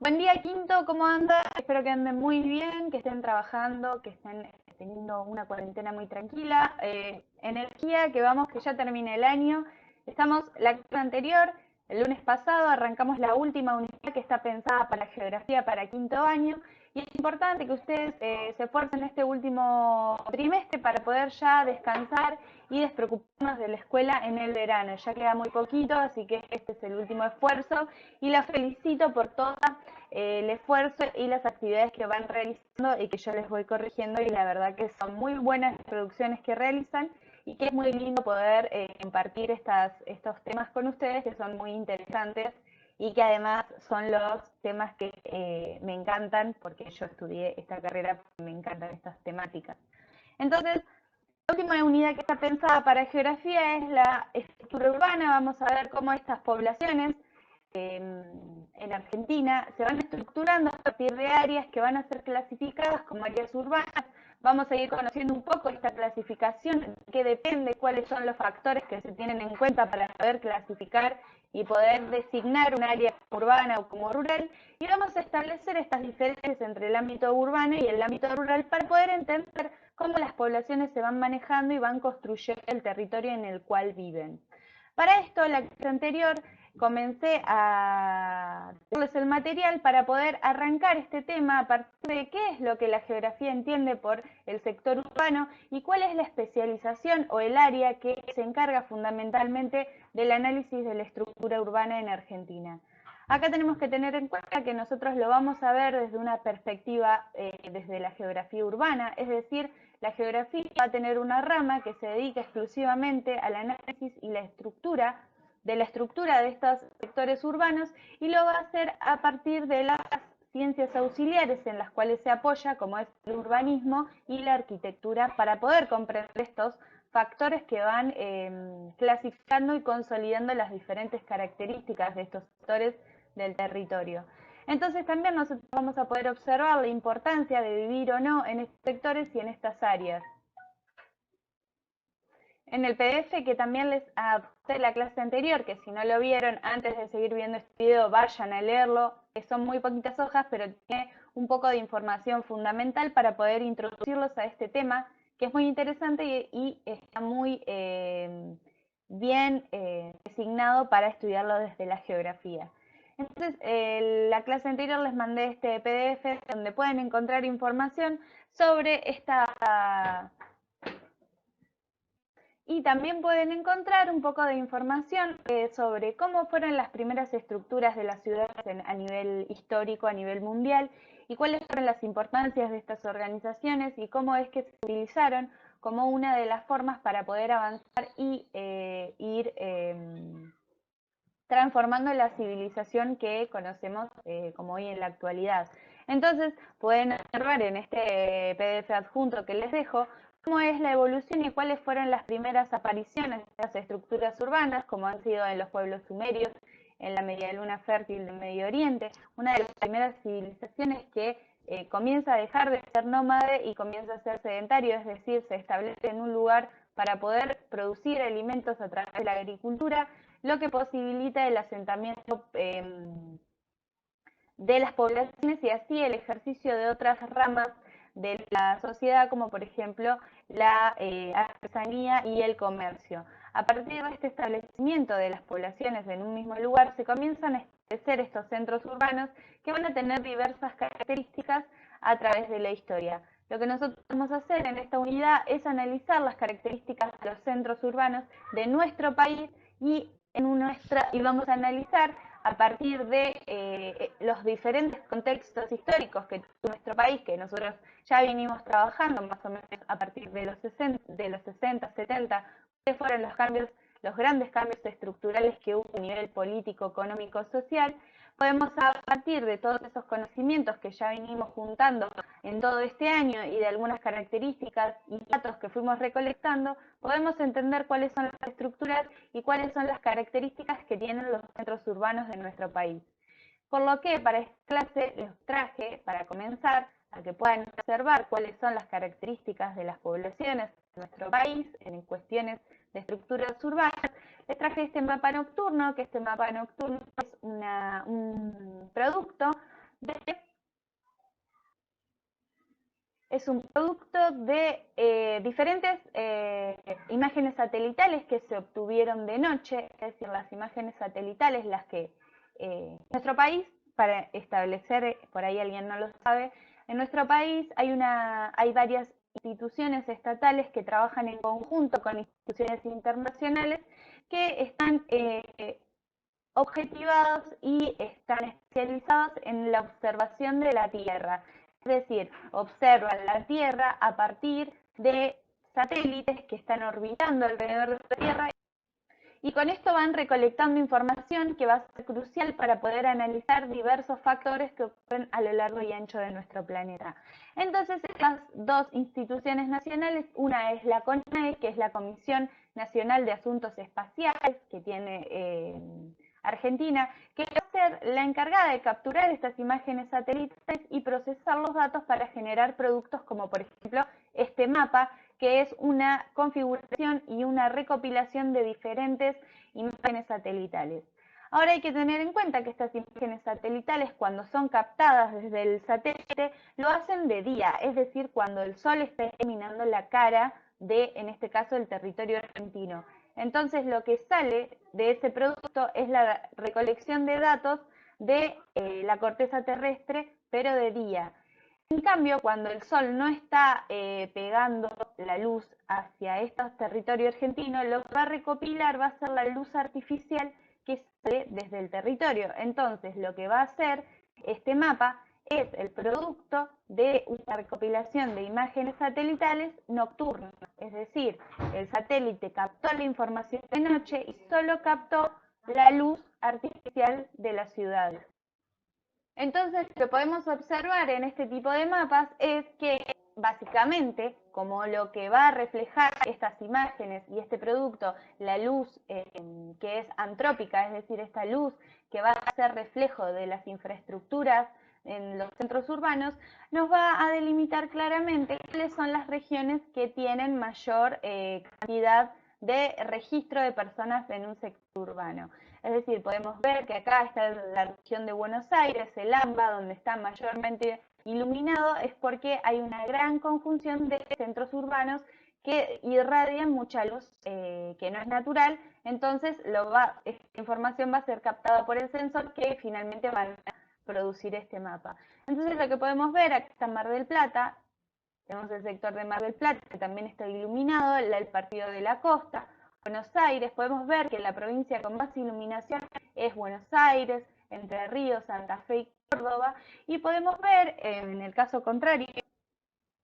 Buen día, Quinto, ¿cómo andan? Espero que anden muy bien, que estén trabajando, que estén teniendo una cuarentena muy tranquila. Energía, que vamos, que ya termine el año. Estamos la clase anterior, el lunes pasado, arrancamos la última unidad que está pensada para geografía para quinto año. Y es importante que ustedes se esfuercen este último trimestre para poder ya descansar y despreocuparnos de la escuela en el verano. Ya queda muy poquito, así que este es el último esfuerzo y la felicito por todo el esfuerzo y las actividades que van realizando y que yo les voy corrigiendo, y la verdad que son muy buenas las producciones que realizan y que es muy lindo poder compartir estos temas con ustedes, que son muy interesantes y que además son los temas que me encantan, porque yo estudié esta carrera, me encantan estas temáticas. Entonces, la última unidad que está pensada para geografía es la estructura urbana. Vamos a ver cómo estas poblaciones en Argentina se van estructurando a partir de áreas que van a ser clasificadas como áreas urbanas. Vamos a ir conociendo un poco esta clasificación, que depende cuáles son los factores que se tienen en cuenta para poder clasificar y poder designar un área urbana o como rural, y vamos a establecer estas diferencias entre el ámbito urbano y el ámbito rural para poder entender cómo las poblaciones se van manejando y van construyendo el territorio en el cual viven. Para esto, la clase anterior comencé a darles el material para poder arrancar este tema a partir de qué es lo que la geografía entiende por el sector urbano y cuál es la especialización o el área que se encarga fundamentalmente del análisis de la estructura urbana en Argentina. Acá tenemos que tener en cuenta que nosotros lo vamos a ver desde una perspectiva desde la geografía urbana, es decir, la geografía va a tener una rama que se dedica exclusivamente al análisis y la estructura de estos sectores urbanos, y lo va a hacer a partir de las ciencias auxiliares en las cuales se apoya, como es el urbanismo y la arquitectura, para poder comprender estos factores que van clasificando y consolidando las diferentes características de estos sectores del territorio. Entonces también nosotros vamos a poder observar la importancia de vivir o no en estos sectores y en estas áreas. En el PDF que también les adapté la clase anterior, que si no lo vieron, antes de seguir viendo este video, vayan a leerlo, que son muy poquitas hojas, pero tiene un poco de información fundamental para poder introducirlos a este tema, que es muy interesante y está muy bien designado para estudiarlo desde la geografía. Entonces, la clase anterior les mandé este PDF donde pueden encontrar información sobre esta. Y también pueden encontrar un poco de información sobre cómo fueron las primeras estructuras de las ciudades a nivel histórico, a nivel mundial, y cuáles fueron las importancias de estas organizaciones y cómo es que se utilizaron como una de las formas para poder avanzar y ir transformando la civilización que conocemos como hoy en la actualidad. Entonces, pueden observar en este PDF adjunto que les dejo cómo es la evolución y cuáles fueron las primeras apariciones de las estructuras urbanas, como han sido en los pueblos sumerios, en la media luna fértil del Medio Oriente, una de las primeras civilizaciones que comienza a dejar de ser nómade y comienza a ser sedentario, es decir, se establece en un lugar para poder producir alimentos a través de la agricultura, lo que posibilita el asentamiento de las poblaciones y así el ejercicio de otras ramas de la sociedad, como por ejemplo la artesanía y el comercio. A partir de este establecimiento de las poblaciones en un mismo lugar, se comienzan a establecer estos centros urbanos que van a tener diversas características a través de la historia. Lo que nosotros vamos a hacer en esta unidad es analizar las características de los centros urbanos de nuestro país y vamos a analizar a partir de los diferentes contextos históricos que tuvo nuestro país, que nosotros ya venimos trabajando más o menos a partir de los 60 70, que fueron los grandes cambios estructurales que hubo a nivel político, económico, social. Podemos, a partir de todos esos conocimientos que ya venimos juntando en todo este año y de algunas características y datos que fuimos recolectando, podemos entender cuáles son las estructuras y cuáles son las características que tienen los centros urbanos de nuestro país. Por lo que para esta clase les traje, para comenzar, a que puedan observar cuáles son las características de las poblaciones de nuestro país en cuestiones de estructuras urbanas. Les traje este mapa nocturno, que este mapa nocturno es un producto es un producto de diferentes imágenes satelitales que se obtuvieron de noche, es decir, las imágenes satelitales, las que nuestro país, para establecer, por ahí alguien no lo sabe, en nuestro país hay varias instituciones estatales que trabajan en conjunto con instituciones internacionales que están objetivados y están especializados en la observación de la Tierra. Es decir, observan la Tierra a partir de satélites que están orbitando alrededor de la Tierra y con esto van recolectando información que va a ser crucial para poder analizar diversos factores que ocurren a lo largo y ancho de nuestro planeta. Entonces, estas dos instituciones nacionales, una es la CONAE, que es la Comisión Nacional de Asuntos Espaciales, que tiene Argentina, que va a ser la encargada de capturar estas imágenes satélites y procesar los datos para generar productos como, por ejemplo, este mapa, que es una configuración y una recopilación de diferentes imágenes satelitales. Ahora hay que tener en cuenta que estas imágenes satelitales, cuando son captadas desde el satélite, lo hacen de día, es decir, cuando el sol está iluminando la cara de, en este caso, el territorio argentino. Entonces, lo que sale de ese producto es la recolección de datos de la corteza terrestre, pero de día. En cambio, cuando el sol no está pegando la luz hacia estos territorios argentinos, lo que va a recopilar va a ser la luz artificial que sale desde el territorio. Entonces, lo que va a hacer este mapa es el producto de una recopilación de imágenes satelitales nocturnas. Es decir, el satélite captó la información de noche y solo captó la luz artificial de las ciudades. Entonces, lo que podemos observar en este tipo de mapas es que básicamente, como lo que va a reflejar estas imágenes y este producto, la luz que es antrópica, es decir, esta luz que va a ser reflejo de las infraestructuras en los centros urbanos, nos va a delimitar claramente cuáles son las regiones que tienen mayor cantidad de registro de personas en un sector urbano. Es decir, podemos ver que acá está la región de Buenos Aires, el AMBA, donde está mayormente iluminado, es porque hay una gran conjunción de centros urbanos que irradian mucha luz que no es natural, entonces esta información va a ser captada por el sensor que finalmente va a producir este mapa. Entonces lo que podemos ver, acá está Mar del Plata, tenemos el sector de Mar del Plata que también está iluminado, el partido de la costa. Buenos Aires, podemos ver que la provincia con más iluminación es Buenos Aires, Entre Ríos, Santa Fe y Córdoba, y podemos ver, en el caso contrario,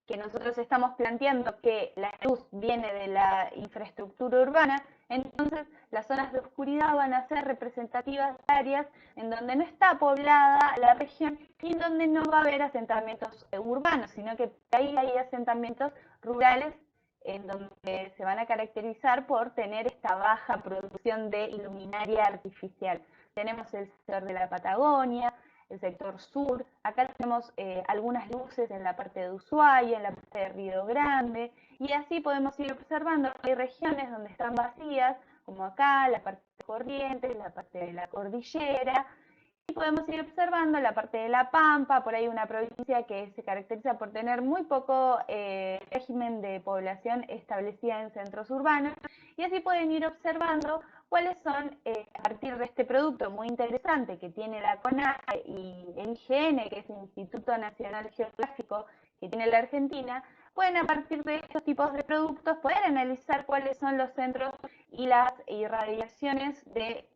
que nosotros estamos planteando que la luz viene de la infraestructura urbana, entonces las zonas de oscuridad van a ser representativas de áreas en donde no está poblada la región y en donde no va a haber asentamientos urbanos, sino que ahí hay asentamientos rurales en donde se van a caracterizar por tener esta baja producción de iluminaria artificial. Tenemos el sector de la Patagonia, el sector sur, acá tenemos algunas luces en la parte de Ushuaia, en la parte de Río Grande, y así podemos ir observando que hay regiones donde están vacías, como acá, la parte de Corrientes, la parte de la cordillera, y podemos ir observando la parte de La Pampa, por ahí una provincia que se caracteriza por tener muy poco régimen de población establecida en centros urbanos, y así pueden ir observando cuáles son, a partir de este producto muy interesante que tiene la CONAE y el IGN, que es el Instituto Nacional Geográfico que tiene la Argentina, pueden a partir de estos tipos de productos poder analizar cuáles son los centros y las irradiaciones de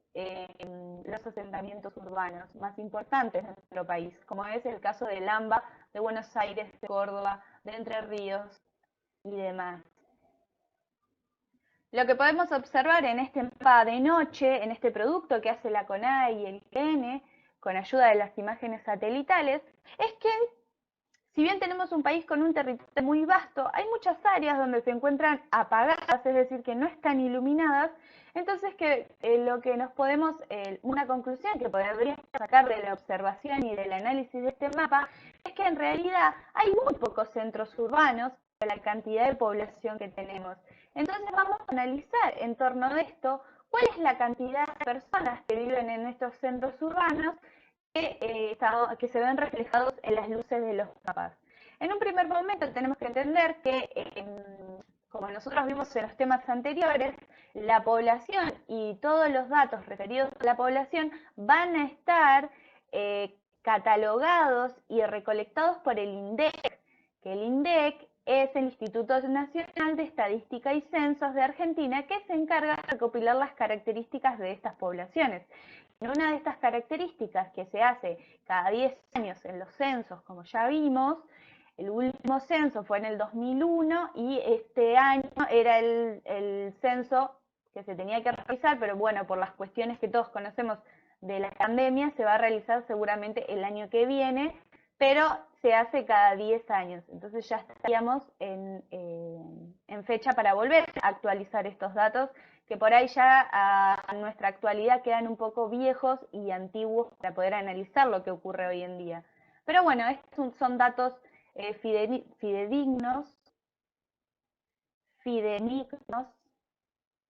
los asentamientos urbanos más importantes de nuestro país, como es el caso del AMBA, de Buenos Aires, de Córdoba, de Entre Ríos y demás. Lo que podemos observar en este mapa de noche, en este producto que hace la CONAE y el IGN, con ayuda de las imágenes satelitales, es que si bien tenemos un país con un territorio muy vasto, hay muchas áreas donde se encuentran apagadas, es decir, que no están iluminadas. Entonces, lo que nos podemos, una conclusión que podríamos sacar de la observación y del análisis de este mapa, es que en realidad hay muy pocos centros urbanos para la cantidad de población que tenemos. Entonces vamos a analizar en torno a esto cuál es la cantidad de personas que viven en estos centros urbanos que se ven reflejados en las luces de los mapas. En un primer momento tenemos que entender que, como nosotros vimos en los temas anteriores, la población y todos los datos referidos a la población van a estar catalogados y recolectados por el INDEC, que el INDEC es el Instituto Nacional de Estadística y Censos de Argentina, que se encarga de recopilar las características de estas poblaciones. Y una de estas características que se hace cada 10 años en los censos, como ya vimos, el último censo fue en el 2001 y este año era el censo que se tenía que realizar, pero bueno, por las cuestiones que todos conocemos de la pandemia, se va a realizar seguramente el año que viene, pero se hace cada 10 años. Entonces ya estaríamos en fecha para volver a actualizar estos datos, que por ahí ya a nuestra actualidad quedan un poco viejos y antiguos para poder analizar lo que ocurre hoy en día. Pero bueno, estos son datos fidedignos,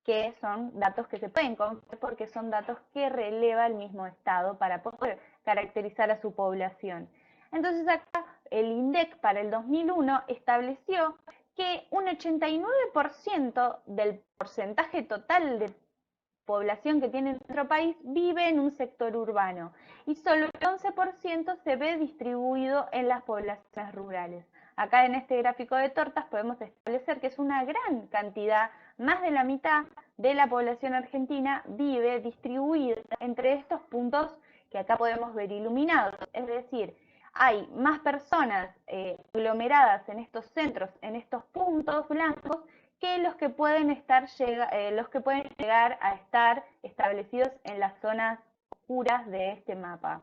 que son datos que se pueden conocer porque son datos que releva el mismo Estado para poder caracterizar a su población. Entonces acá el INDEC para el 2001 estableció que un 89% del porcentaje total de población que tiene nuestro país vive en un sector urbano y solo el 11% se ve distribuido en las poblaciones rurales. Acá en este gráfico de tortas podemos establecer que es una gran cantidad, más de la mitad de la población argentina vive distribuida entre estos puntos que acá podemos ver iluminados. Es decir, hay más personas aglomeradas en estos centros, en estos puntos blancos, que los que pueden llegar a estar establecidos en las zonas oscuras de este mapa.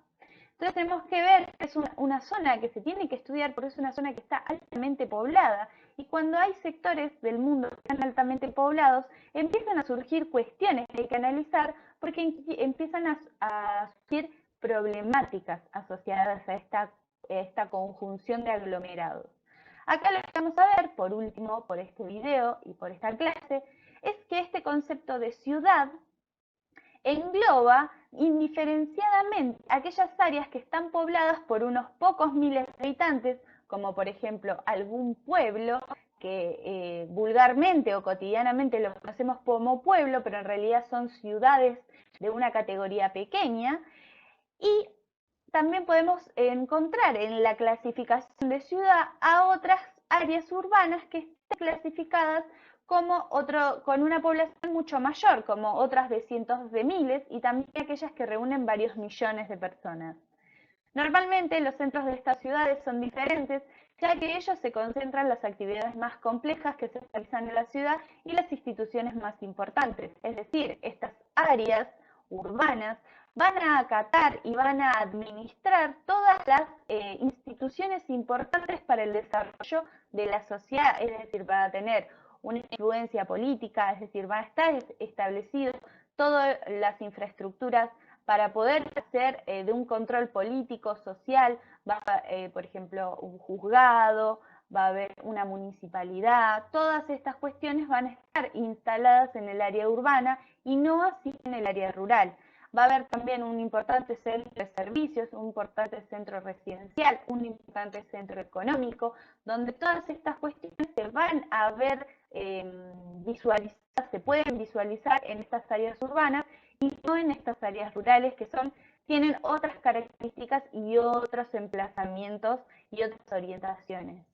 Entonces tenemos que ver que es una zona que se tiene que estudiar porque es una zona que está altamente poblada, y cuando hay sectores del mundo que están altamente poblados, empiezan a surgir cuestiones que hay que analizar porque empiezan a surgir problemáticas asociadas a esta conjunción de aglomerados. Acá lo que vamos a ver, por último, por este video y por esta clase, es que este concepto de ciudad engloba indiferenciadamente aquellas áreas que están pobladas por unos pocos miles de habitantes, como por ejemplo algún pueblo que vulgarmente o cotidianamente lo conocemos como pueblo, pero en realidad son ciudades de una categoría pequeña, y también podemos encontrar en la clasificación de ciudad a otras áreas urbanas que están clasificadas con una población mucho mayor, como otras de cientos de miles, y también aquellas que reúnen varios millones de personas. Normalmente los centros de estas ciudades son diferentes, ya que ellos se concentran las actividades más complejas que se realizan en la ciudad y las instituciones más importantes. Es decir, estas áreas urbanas van a acatar y van a administrar todas las instituciones importantes para el desarrollo de la sociedad, es decir, van a tener una influencia política, es decir, van a estar establecidos todas las infraestructuras para poder hacer de un control político, social, por ejemplo, un juzgado, va a haber una municipalidad, todas estas cuestiones van a estar instaladas en el área urbana y no así en el área rural. Va a haber también un importante centro de servicios, un importante centro residencial, un importante centro económico, donde todas estas cuestiones se van a ver visualizadas, se pueden visualizar en estas áreas urbanas y no en estas áreas rurales que tienen otras características y otros emplazamientos y otras orientaciones.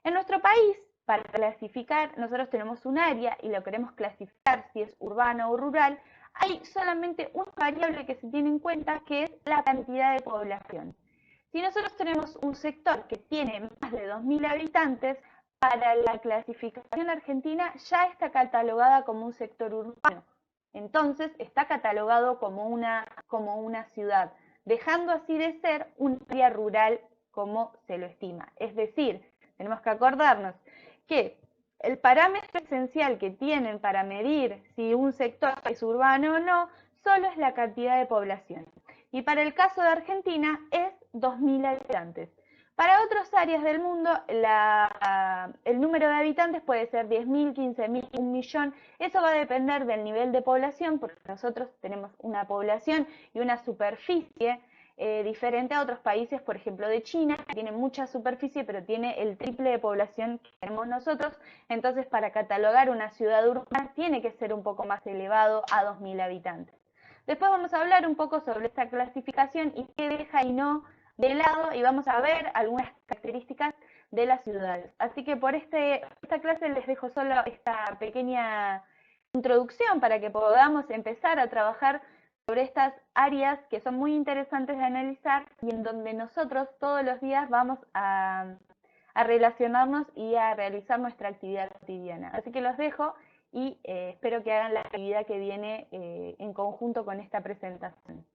En nuestro país, para clasificar, nosotros tenemos un área y lo queremos clasificar si es urbano o rural, hay solamente una variable que se tiene en cuenta, que es la cantidad de población. Si nosotros tenemos un sector que tiene más de 2.000 habitantes, para la clasificación argentina ya está catalogada como un sector urbano. Entonces está catalogado como una ciudad, dejando así de ser un área rural como se lo estima. Es decir, tenemos que acordarnos que el parámetro esencial que tienen para medir si un sector es urbano o no, solo es la cantidad de población. Y para el caso de Argentina es 2.000 habitantes. Para otras áreas del mundo, el número de habitantes puede ser 10.000, 15.000, 1 millón. Eso va a depender del nivel de población, porque nosotros tenemos una población y una superficie diferente a otros países, por ejemplo de China, que tiene mucha superficie, pero tiene el triple de población que tenemos nosotros. Entonces, para catalogar una ciudad urbana tiene que ser un poco más elevado a 2.000 habitantes. Después vamos a hablar un poco sobre esta clasificación y qué deja y no de lado, y vamos a ver algunas características de las ciudades. Así que por esta clase les dejo solo esta pequeña introducción para que podamos empezar a trabajar sobre estas áreas que son muy interesantes de analizar y en donde nosotros todos los días vamos a relacionarnos y a realizar nuestra actividad cotidiana. Así que los dejo y espero que hagan la actividad que viene en conjunto con esta presentación.